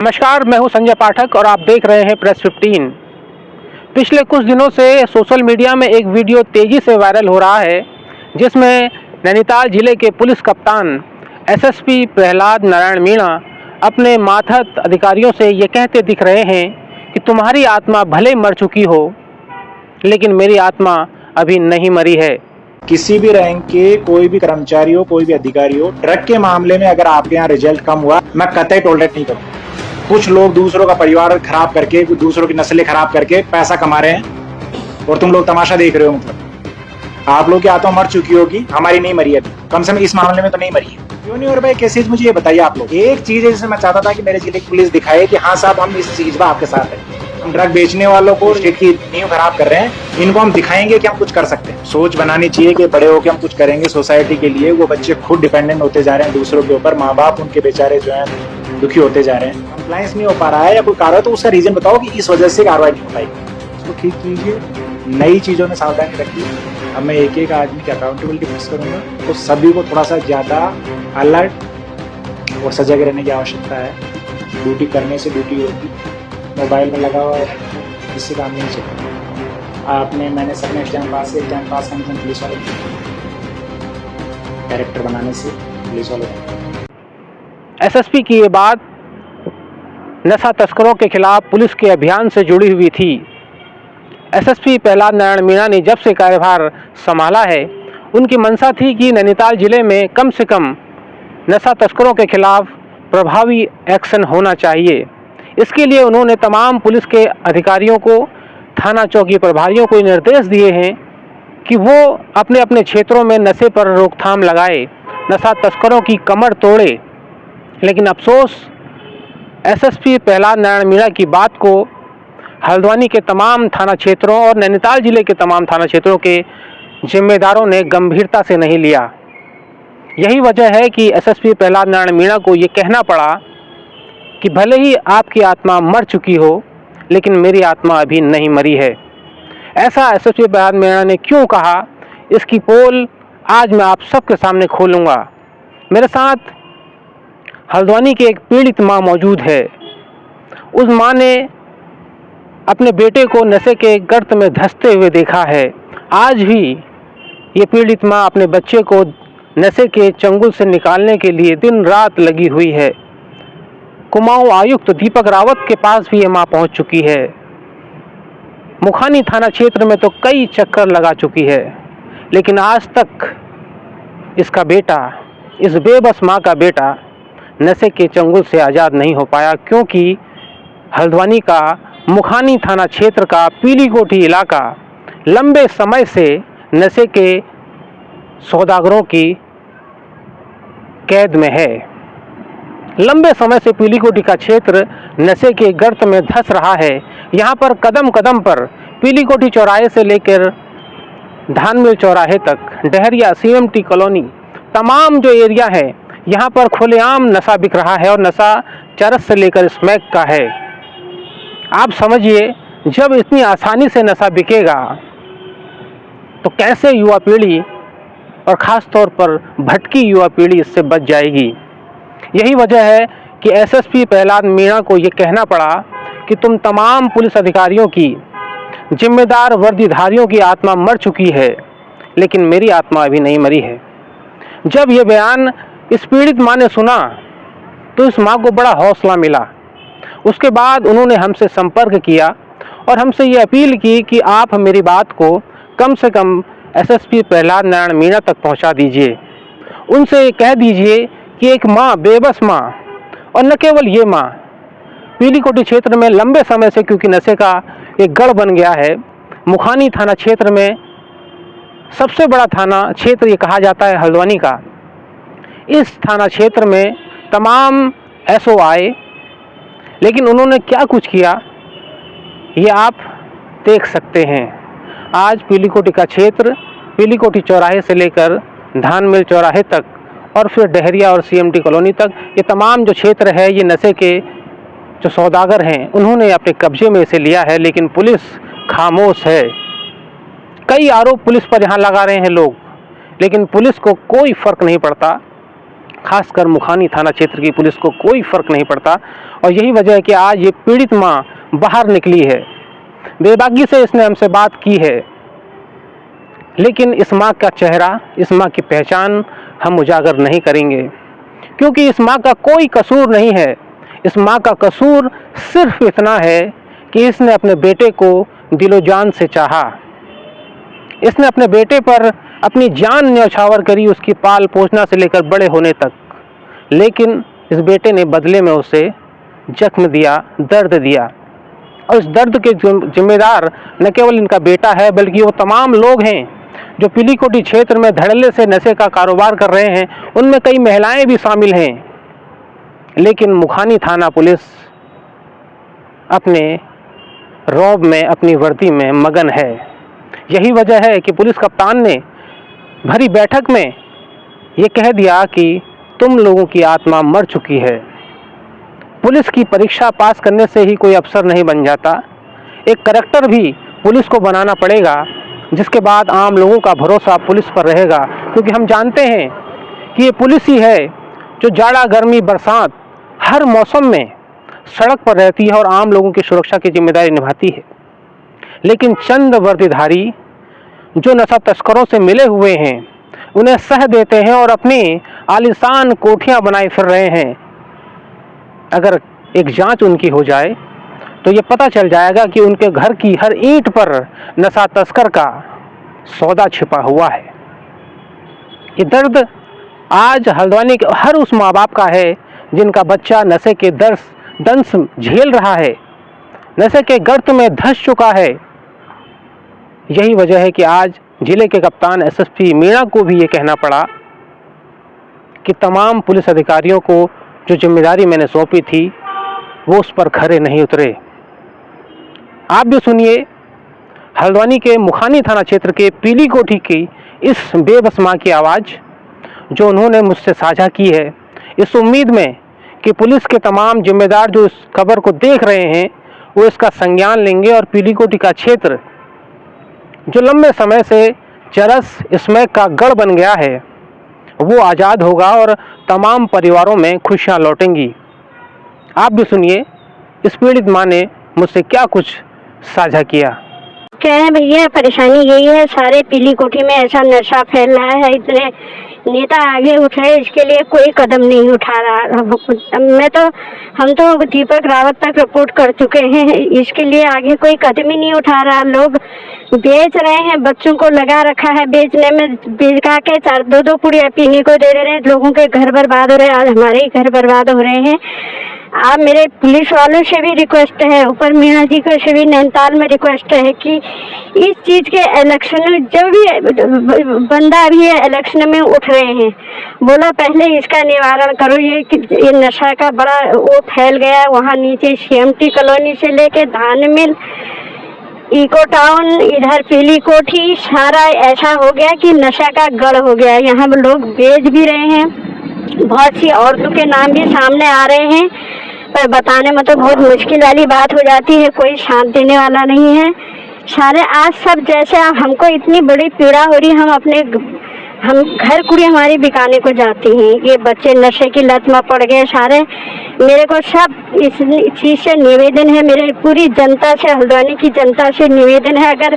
नमस्कार, मैं हूं संजय पाठक और आप देख रहे हैं प्रेस 15। पिछले कुछ दिनों से सोशल मीडिया में एक वीडियो तेज़ी से वायरल हो रहा है जिसमें नैनीताल जिले के पुलिस कप्तान एसएसपी प्रहलाद नारायण मीणा अपने मातहत अधिकारियों से ये कहते दिख रहे हैं कि तुम्हारी आत्मा भले मर चुकी हो लेकिन मेरी आत्मा अभी नहीं मरी है। किसी भी रैंक के कोई भी कर्मचारी हो, कोई भी अधिकारी हो, ड्रग के मामले में अगर आपके यहाँ रिजल्ट कम हुआ, मैं कतई टॉलरेट नहीं करूँगा। कुछ लोग दूसरों का परिवार खराब करके, दूसरों की नस्लें खराब करके पैसा कमा रहे हैं और तुम लोग तमाशा देख रहे हो। मतलब आप लोग की आत्मा मर चुकी होगी, हमारी नहीं मरी है, कम से कम इस मामले में तो नहीं मरी है। क्यों नहीं? और भाई कैसे, मुझे ये बताइए आप लोग। एक चीज है जिसे मैं चाहता था कि मेरे जिले की पुलिस दिखाए कि हाँ साहब, हम इस चीज में आपके साथ हैं। हम ड्रग बेचने वालों को, स्टेट की नींव खराब कर रहे हैं, इनको हम दिखाएंगे कि हम कुछ कर सकते हैं। सोच बनानी चाहिए कि बड़े होकर हम कुछ करेंगे सोसाइटी के लिए। वो बच्चे खुद डिपेंडेंट होते जा रहे हैं दूसरों के ऊपर, माँ बाप उनके बेचारे जो है दुखी होते जा रहे हैं। कंप्लायंस नहीं हो पा रहा है या कोई कार्य है तो उसका रीजन बताओ कि इस वजह से कार्रवाई नहीं हो पाएगी। उसको ठीक कीजिए, नई चीजों में सावधानी रखिए। अब मैं एक एक आदमी की अकाउंटेबिलिटी फिक्स करूंगा, तो सभी को थोड़ा सा ज्यादा अलर्ट और सजग रहने की आवश्यकता है। ड्यूटी करने से ड्यूटी होगी, मोबाइल में लगा हुआ है इससे काम नहीं चलेगा। मैंने सबने एग्जाम पास करने से पुलिस वाले कैरेक्टर बनाने से पुलिस वाले। एसएसपी की ये बात नशा तस्करों के खिलाफ पुलिस के अभियान से जुड़ी हुई थी। एसएसपी प्रहलाद नारायण मीणा ने जब से कार्यभार संभाला है, उनकी मंशा थी कि नैनीताल जिले में कम से कम नशा तस्करों के खिलाफ प्रभावी एक्शन होना चाहिए। इसके लिए उन्होंने तमाम पुलिस के अधिकारियों को, थाना चौकी प्रभारियों को निर्देश दिए हैं कि वो अपने अपने क्षेत्रों में नशे पर रोकथाम लगाए, नशा तस्करों की कमर तोड़े। लेकिन अफसोस, एसएसपी प्रहलाद नारायण मीणा की बात को हल्द्वानी के तमाम थाना क्षेत्रों और नैनीताल जिले के तमाम थाना क्षेत्रों के जिम्मेदारों ने गंभीरता से नहीं लिया। यही वजह है कि एसएसपी प्रहलाद नारायण मीणा को ये कहना पड़ा कि भले ही आपकी आत्मा मर चुकी हो लेकिन मेरी आत्मा अभी नहीं मरी है। ऐसा एसएसपी प्रहलाद मीणा ने क्यों कहा, इसकी पोल आज मैं आप सबके सामने खोलूँगा। मेरे साथ हल्द्वानी की एक पीड़ित माँ मौजूद है। उस माँ ने अपने बेटे को नशे के गर्त में धंसते हुए देखा है। आज भी ये पीड़ित माँ अपने बच्चे को नशे के चंगुल से निकालने के लिए दिन रात लगी हुई है। कुमाऊं आयुक्त दीपक रावत के पास भी ये माँ पहुँच चुकी है। मुखानी थाना क्षेत्र में तो कई चक्कर लगा चुकी है, लेकिन आज तक इसका बेटा, इस बेबस माँ का बेटा नशे के चंगुल से आज़ाद नहीं हो पाया, क्योंकि हल्द्वानी का मुखानी थाना क्षेत्र का पीलीकोठी इलाका लंबे समय से नशे के सौदागरों की कैद में है। लंबे समय से पीलीकोठी का क्षेत्र नशे के गर्त में धंस रहा है। यहाँ पर कदम कदम पर पीलीकोठी चौराहे से लेकर धानमिल चौराहे तक, डहरिया, सीएमटी कॉलोनी, तमाम जो एरिया है, यहाँ पर खुलेआम नशा बिक रहा है और नशा चरस से लेकर स्मैक का है। आप समझिए, जब इतनी आसानी से नशा बिकेगा तो कैसे युवा पीढ़ी और ख़ास तौर पर भटकी युवा पीढ़ी इससे बच जाएगी। यही वजह है कि एसएसपी प्रहलाद मीणा को ये कहना पड़ा कि तुम तमाम पुलिस अधिकारियों की, जिम्मेदार वर्दीधारियों की आत्मा मर चुकी है लेकिन मेरी आत्मा अभी नहीं मरी है। जब ये बयान इस पीड़ित माँ ने सुना तो इस माँ को बड़ा हौसला मिला। उसके बाद उन्होंने हमसे संपर्क किया और हमसे ये अपील की कि आप मेरी बात को कम से कम एसएसपी प्रहलाद नारायण मीणा तक पहुंचा दीजिए। उनसे कह दीजिए कि एक माँ, बेबस माँ, और न केवल ये माँ, पीलीकोठी क्षेत्र में लंबे समय से, क्योंकि नशे का एक गढ़ बन गया है, मुखानी थाना क्षेत्र में सबसे बड़ा थाना क्षेत्र ये कहा जाता है हल्द्वानी का। इस थाना क्षेत्र में तमाम एसओ आए, लेकिन उन्होंने क्या कुछ किया ये आप देख सकते हैं। आज पीलीकोठी का क्षेत्र, पीलीकोठी चौराहे से लेकर धानमिल चौराहे तक और फिर डहरिया और सीएमटी कॉलोनी तक, ये तमाम जो क्षेत्र है, ये नशे के जो सौदागर हैं उन्होंने अपने कब्जे में इसे लिया है, लेकिन पुलिस खामोश है। कई आरोप पुलिस पर यहाँ लगा रहे हैं लोग, लेकिन पुलिस को कोई फर्क नहीं पड़ता। खासकर मुखानी थाना क्षेत्र की पुलिस को कोई फर्क नहीं पड़ता। और यही वजह है कि आज ये पीड़ित माँ बाहर निकली है। बेबाकी से इसने हमसे बात की है, लेकिन इस माँ का चेहरा, इस माँ की पहचान हम उजागर नहीं करेंगे, क्योंकि इस माँ का कोई कसूर नहीं है। इस माँ का कसूर सिर्फ इतना है कि इसने अपने बेटे को दिलो जान से चाहा। इसने अपने बेटे पर अपनी जान न्यौछावर करी, उसकी पाल पोसना से लेकर बड़े होने तक। लेकिन इस बेटे ने बदले में उसे जख्म दिया, दर्द दिया। और इस दर्द के जिम्मेदार न केवल इनका बेटा है, बल्कि वो तमाम लोग हैं जो पीलीकोटी क्षेत्र में धड़ल्ले से नशे का कारोबार कर रहे हैं। उनमें कई महिलाएं भी शामिल हैं। लेकिन मुखानी थाना पुलिस अपने रौब में, अपनी वर्दी में मगन है। यही वजह है कि पुलिस कप्तान ने भरी बैठक में ये कह दिया कि तुम लोगों की आत्मा मर चुकी है। पुलिस की परीक्षा पास करने से ही कोई अफसर नहीं बन जाता। एक करैक्टर भी पुलिस को बनाना पड़ेगा, जिसके बाद आम लोगों का भरोसा पुलिस पर रहेगा। क्योंकि हम जानते हैं कि ये पुलिस ही है जो जाड़ा, गर्मी, बरसात हर मौसम में सड़क पर रहती है और आम लोगों की सुरक्षा की जिम्मेदारी निभाती है। लेकिन चंद वर्दीधारी जो नशा तस्करों से मिले हुए हैं, उन्हें सह देते हैं और अपनी आलीशान कोठियां बनाए फिर रहे हैं। अगर एक जांच उनकी हो जाए तो ये पता चल जाएगा कि उनके घर की हर ईंट पर नशा तस्कर का सौदा छिपा हुआ है। ये दर्द आज हल्द्वानी के हर उस माँ बाप का है जिनका बच्चा नशे के दंश झेल रहा है, नशे के गर्त में धंस चुका है। यही वजह है कि आज जिले के कप्तान एसएसपी मीणा को भी ये कहना पड़ा कि तमाम पुलिस अधिकारियों को जो जिम्मेदारी मैंने सौंपी थी वो उस पर खरे नहीं उतरे। आप भी सुनिए हल्द्वानी के मुखानी थाना क्षेत्र के पीलीकोठी की इस बेबस माँ की आवाज़, जो उन्होंने मुझसे साझा की है, इस उम्मीद में कि पुलिस के तमाम जिम्मेदार जो इस खबर को देख रहे हैं वो इसका संज्ञान लेंगे और पीलीकोटी का क्षेत्र जो लंबे समय से चरस स्मैक का गढ़ बन गया है वो आज़ाद होगा और तमाम परिवारों में खुशियां लौटेंगी। आप भी सुनिए इस पीड़ित माँ ने मुझसे क्या कुछ साझा किया। क्या है भैया, परेशानी यही है, सारे पीलीकोठी में ऐसा नशा फैल रहा है, इतने नेता आगे उठ रहे, इसके लिए कोई कदम नहीं उठा रहा। हम तो दीपक रावत तक रिपोर्ट कर चुके हैं, इसके लिए आगे कोई कदम ही नहीं उठा रहा। लोग बेच रहे हैं, बच्चों को लगा रखा है बेचने में, बेचका के 4-2 पुड़िया पीने को दे रहे हैं। लोगों के घर बर्बाद हो रहे हैं, आज हमारे ही घर बर्बाद हो रहे हैं। आप मेरे पुलिस वालों से भी रिक्वेस्ट है, ऊपर मीणा जी को से भी नैनीताल में रिक्वेस्ट है कि इस चीज के इलेक्शन में जब भी बंदा भी इलेक्शन में उठ रहे हैं, बोला पहले इसका निवारण करो। ये नशा का बड़ा वो फैल गया, वहाँ नीचे सीएमटी कॉलोनी से लेके धान मिल, इको टाउन, इधर पीलीकोठी, सारा ऐसा हो गया कि नशा का गढ़ हो गया। यहाँ लोग बेच भी रहे हैं, बहुत सी औरतों के नाम भी सामने आ रहे हैं, पर बताने में तो बहुत मुश्किल वाली बात हो जाती है, कोई साथ देने वाला नहीं है। सारे आज सब जैसे हमको इतनी बड़ी पीड़ा हो रही, हम घर कुड़ी हमारी बिकाने को जाती हैं, ये बच्चे नशे की लत में पड़ गए सारे। मेरे को सब इस चीज़ से निवेदन है, मेरे पूरी जनता से, हल्द्वानी की जनता से निवेदन है, अगर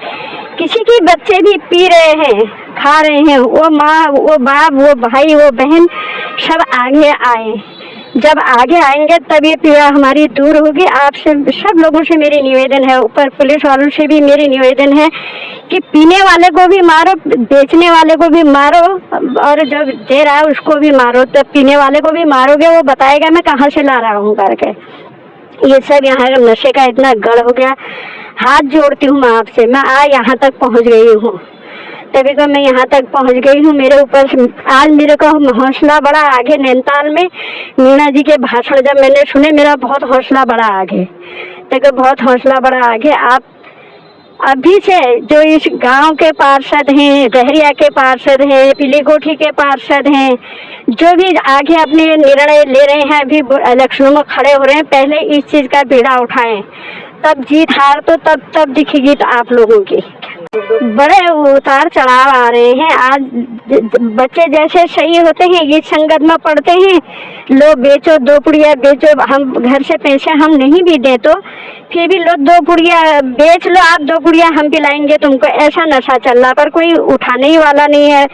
किसी के बच्चे भी पी रहे हैं, खा रहे हैं, वो माँ, वो बाप, वो भाई, वो बहन सब आगे आए। जब आगे आएंगे तब ये पीड़ा हमारी दूर होगी। आपसे सब लोगों से मेरी निवेदन है, ऊपर पुलिस वालों से भी मेरी निवेदन है कि पीने वाले को भी मारो, बेचने वाले को भी मारो, और जो दे रहा है उसको भी मारो। तब पीने वाले को भी मारोगे, वो बताएगा मैं कहाँ से ला रहा हूँ करके। ये सब यहाँ नशे का इतना गढ़ हो गया। हाथ जोड़ती हूँ मैं आपसे, मैं यहाँ तक पहुँच गई हूँ, तभी तो मैं यहाँ तक पहुँच गई हूँ। मेरे ऊपर आज मेरे को हौसला बढ़ा आगे। नैनीताल में मीणा जी के भाषण जब मैंने सुने, मेरा बहुत हौसला बढ़ा आगे, देखो बहुत हौसला बढ़ा आगे। आप अभी से जो इस गांव के पार्षद हैं, डहरिया के पार्षद हैं, पीलीकोठी के पार्षद हैं, जो भी आगे अपने निर्णय ले रहे हैं, अभी इलेक्शनों में खड़े हो रहे हैं, पहले इस चीज़ का बीड़ा उठाएं, तब जीत हार तो तब दिखेगी तो आप लोगों की। बड़े उतार चढ़ाव आ रहे हैं। आज बच्चे जैसे सही होते हैं, ये संगत में पढ़ते हैं, लो बेचो, 2 पुड़िया बेचो, हम घर से पैसे हम नहीं भी दे तो फिर भी लो 2 पुड़िया बेच लो, आप 2 पुड़िया हम पिलाएंगे तुमको, ऐसा नशा चल रहा। पर कोई उठाने ही वाला नहीं है।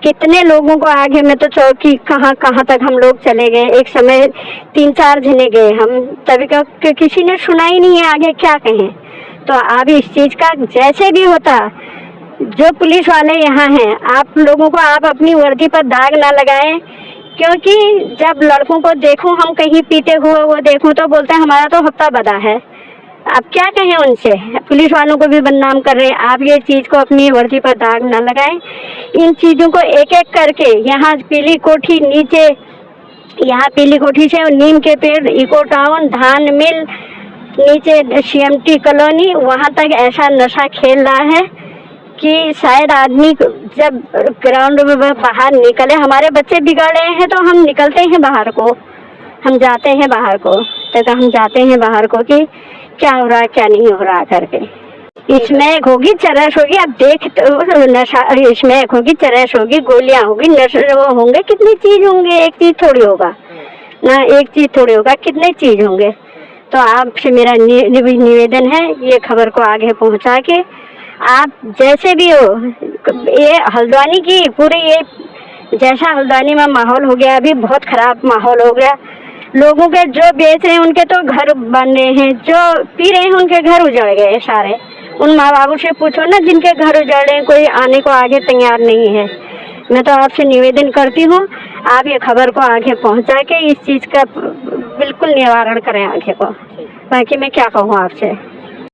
कितने लोगों को आगे में तो चौकी कहाँ कहाँ तक हम लोग चले गए। एक समय 3-4 जने गए हम, तभी का किसी ने सुना ही नहीं है, आगे क्या कहें। तो अब इस चीज का जैसे भी होता, जो पुलिस वाले यहाँ हैं, आप लोगों को आप अपनी वर्दी पर दाग ना लगाएं, क्योंकि जब लड़कों को देखूं हम कहीं पीते हुए वो देखूं तो बोलते हैं हमारा तो हफ्ता बदा है। आप क्या कहें उनसे, पुलिस वालों को भी बदनाम कर रहे हैं। आप ये चीज को अपनी वर्दी पर दाग ना लगाएं। इन चीजों को एक एक करके, यहाँ पीली कोठी नीचे, यहाँ पीली कोठी से नीम के पेड़, इको टाउन, धान मिल, नीचे CMT कॉलोनी, वहाँ तक ऐसा नशा खेल रहा है कि शायद आदमी जब ग्राउंड में बाहर निकले, हमारे बच्चे बिगड़ रहे हैं तो हम निकलते हैं बाहर को, हम जाते हैं बाहर को, तो हम जाते हैं बाहर को कि क्या हो रहा है क्या नहीं हो रहा करके। इसमें होगी चरस होगी, अब देख तो नशा, इसमें होगी चरस होगी, गोलियां होगी, नशा वो होंगे, कितनी चीज होंगे, एक चीज थोड़ी होगा ना, एक चीज थोड़ी होगा, कितने चीज होंगे। तो आपसे मेरा निवेदन है, ये खबर को आगे पहुंचा के आप जैसे भी हो, ये हल्द्वानी की पूरी, ये जैसा हल्द्वानी में माहौल हो गया, अभी बहुत खराब माहौल हो गया। लोगों के जो बेच रहे हैं उनके तो घर बन रहे हैं, जो पी रहे हैं उनके घर उजड़ गए सारे। उन माँ बाबू से पूछो ना जिनके घर उजड़ रहे हैं, कोई आने को आगे तैयार नहीं है। मैं तो आपसे निवेदन करती हूँ, आप ये खबर को आगे पहुँचा के इस चीज़ का बिल्कुल निवारण करें आगे को। बाकी मैं क्या कहूँ आपसे।